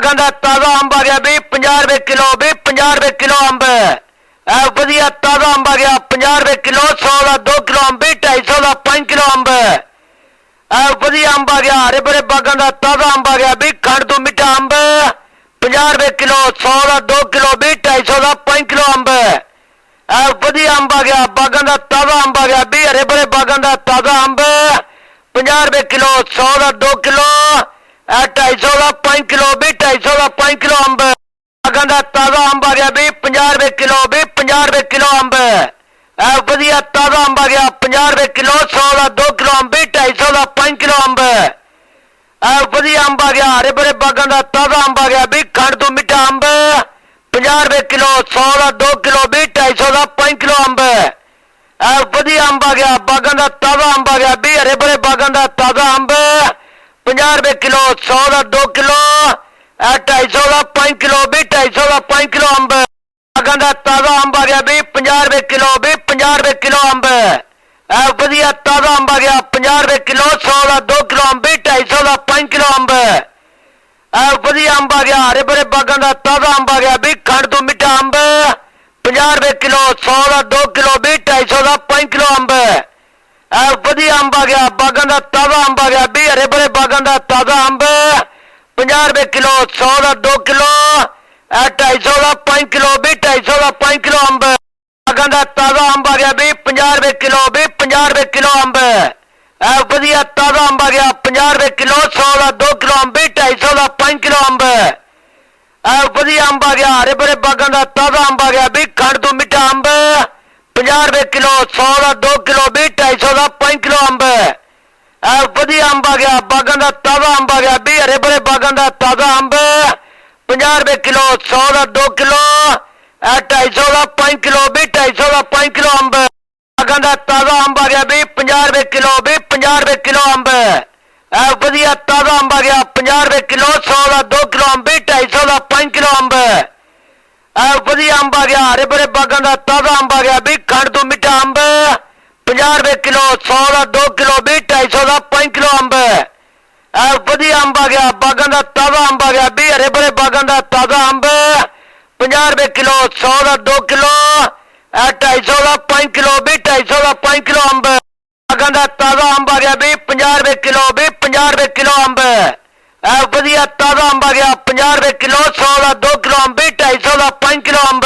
बागां दा ताज़ा अंब आ गया भी 50 रुपए किलो भी 50 रुपए किलो अंब वधिया ताज़ा अंब आ गया 50 रुपए किलो 100 का 2 किलो अंब भी 250 का 5 किलो अंब वधिया अंब आ गया हरे भरे बागां दा ताज़ा अंब आ गया भी खंड तो मिठा अंब 50 रुपए किलो 100 का 2 किलो भी 250 का 5 किलो अंब वधिया अंब आ गया बागां दा ताज़ा अंब आ गया भी हरे भरे बागां दा ताज़ा अंब 50 रुपए किलो 100 का 2 किलो 250 का 5 किलो भी 250 का 5 किलो अंब बागां दा ताज़ा अंब आ गया भी 50 रुपए किलो भी 50 रुपए किलो अंब वधिया ताज़ा अंब आ गया 50 रुपए किलो 100 का 2 किलो अंब भी 250 का 5 किलो अंब वधिया अंब आ गया हरे भरे बागां दा ताज़ा अंब आ गया भी खंड तो मिठा अंब 50 रुपए किलो 100 का 2 किलो भी 250 का 5 किलो अंब वधिया अंब आ गया बागां दा ताज़ा अंब आ गया भी हरे भरे बागां दा ताज़ा अंब 50 रुपए किलो 100 का 2 किलो 250 का 5 किलो भी 250 का 5 किलो अंब बागां दा ताज़ा अंब आ गया भी 50 रुपए किलो भी 50 रुपए किलो अंब वधिया ताज़ा अंब आ गया 50 रुपए किलो 100 का 2 किलो अंब भी 250 का 5 किलो अंब वधिया अंब आ गया हरे भरे बागां दा ताज़ा अंब आ गया भी खंड तो मिठा अंब 50 रुपए किलो 100 का 2 किलो भी 250 का 5 किलो अंब वधिया अंब आ गया बागां दा ताज़ा अंब आ गया भी हरे भरे बागां दा ताज़ा अंब 50 रुपए किलो 100 का 2 किलो 250 का 5 किलो भी 250 का 5 किलो अंब बागां दा ताज़ा अंब आ गया भी 50 रुपए किलो भी 50 रुपए किलो अंब वधिया ताज़ा अंब आ गया 50 रुपए किलो 100 का 2 किलो अंब भी 250 का 5 किलो अंब वधिया अंब आ गया हरे भरे बागां दा ताज़ा अंब आ गया भी खंड तो मिठा अंब 50 रुपए किलो 100 का 2 किलो भी 250 का 5 किलो अंब वधिया अंब आ गया बागां दा ताज़ा अंब आ गया भी हरे भरे बागां दा ताज़ा अंब 50 रुपए किलो 100 का 2 किलो 250 का 5 किलो भी 250 का 5 किलो अंब बागां दा ताज़ा अंब आ गया भी 50 रुपए किलो भी 50 रुपए किलो अंब वधिया ताज़ा अंब आ गया 50 रुपए किलो 100 का 2 किलो अंब भी 250 का 5 किलो अंब वधिया अंब आ गया हरे भरे बागां दा ताज़ा अंब आ गया भी खंड तो मिठा अंब 50 रुपए किलो 100 का 2 किलो भी 250 का 5 किलो अंब वधिया अंब आ गया बागां दा ताज़ा अंब आ गया भी हरे भरे बागां दा ताज़ा अंब 50 रुपए किलो 100 का 2 किलो 250 का 5 किलो भी 250 का 5 किलो अंब बागां दा ताज़ा अंब आ गया भी 50 रुपए किलो भी 50 रुपए किलो अंब वधिया ताज़ा अंब आ गया 50 रुपए किलो 100 का 2 किलो अंब भी 250 का 5 किलो अंब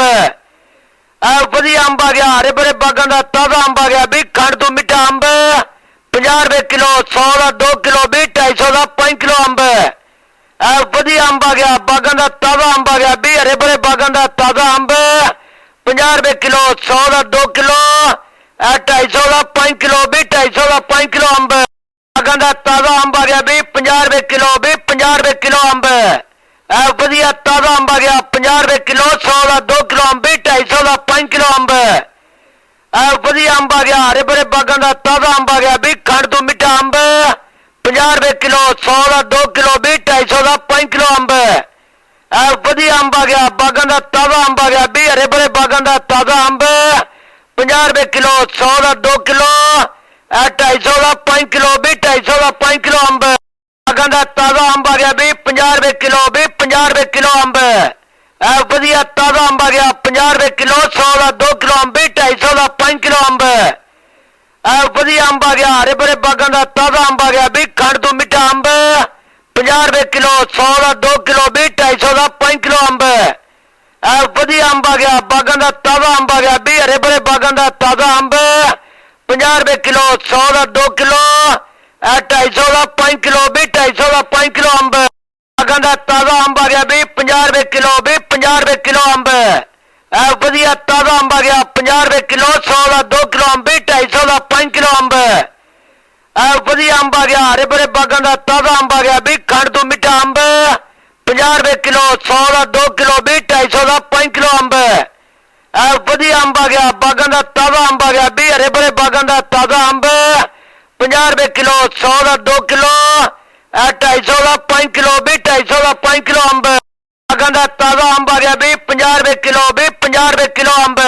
वधिया अंब आ गया हरे भरे बागां दा ताज़ा अंब आ गया भी खंड तो मिठा अंब 50 रुपए किलो 100 का 2 किलो भी 250 का 5 किलो अंब वधिया अंब आ गया बागां दा ताज़ा अंब आ गया भी हरे भरे बागां दा ताज़ा अंब 50 रुपए किलो 100 का 2 किलो 250 का 5 किलो भी 250 का 5 किलो अंब बागां दा ताज़ा अंब आ गया भी 50 रुपए किलो भी 50 रुपए किलो अंब वधिया ताज़ा अंब आ गया 50 रुपए किलो 100 का 2 किलो अंब भी 250 का 5 किलो अंब वधिया अंब आ गया हरे भरे बागां दा ताज़ा अंब आ गया भी खंड तो मिठा अंब 50 रुपए किलो 100 का 2 किलो भी 250 का 5 किलो अंब वधिया अंब आ गया बागां दा ताज़ा अंब आ गया भी हरे भरे बागां दा ताज़ा अंब 50 रुपए किलो 100 का 2 किलो 250 का 5 किलो भी 250 का 5 किलो अंब बागां दा ताज़ा अंब आ गया भी 50 रुपए किलो भी 50 रुपए किलो अंब वधिया ताज़ा अंब आ गया 50 रुपए किलो 100 का 2 किलो अंब भी 250 का 5 किलो अंब वधिया अंब आ गया हरे भरे बागां दा ताज़ा अंब आ गया भी खंड तो मिठा अंब 50 रुपए किलो 100 का 2 किलो भी 250 का 5 किलो अंब वधिया अंब आ गया बागां दा ताज़ा अंब आ गया भी हरे भरे बागां दा ताज़ा अंब 50 रुपए किलो 100 का 2 किलो 250 का 5 किलो भी 250 का 5 किलो अंब बागां दा ताज़ा अंब आ गया भी 50 रुपए किलो भी 50 रुपए किलो अंब वधिया ताज़ा अंब आ गया 50 रुपए किलो 100 का 2 किलो अंब भी 250 का 5 किलो अंब वधिया अंब आ गया हरे भरे बागां दा ताज़ा अंब आ गया भी खंड तो मिठा अंब 50 रुपए किलो 100 का 2 किलो भी 250 का 5 किलो अंब वधिया अंब आ गया बागां दा ताज़ा अंब आ गया भी हरे भरे बागां दा ताज़ा अंब 50 रुपए किलो 100 का 2 किलो 250 का 5 किलो भी 250 का 5 किलो अंब बागां दा ताज़ा अंब आ गया भी 50 रुपए किलो भी 50 रुपए किलो अंब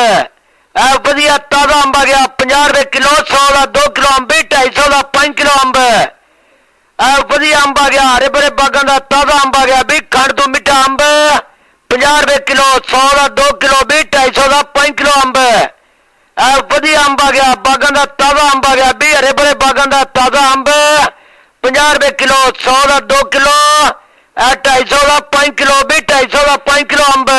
वधिया ताज़ा अंब आ गया 50 रुपए किलो 100 का 2 किलो अंब भी 250 का 5 किलो अंब वधिया अंब आ गया हरे भरे बागां दा ताज़ा अंब आ गया भी खंड तो मिठा अंब 100 ਦਾ 2 ਕਿਲੋ ਵੀ 250 ਦਾ 5 ਕਿਲੋ ਅੰਬ ਵਧੀਆ ਅੰਬ ਆ ਗਿਆ ਬਾਗਾਂ ਦਾ ਤਾਜ਼ਾ ਅੰਬ ਆ ਗਿਆ ਵੀ ਹਰੇ ਭਰੇ ਬਾਗਾਂ ਦਾ ਤਾਜ਼ਾ ਅੰਬ 50 ਰੁਪਏ ਕਿਲੋ 100 ਦਾ 2 ਕਿਲੋ 250 ਦਾ 5 ਕਿਲੋ ਵੀ 250 ਦਾ 5 ਕਿਲੋ ਅੰਬ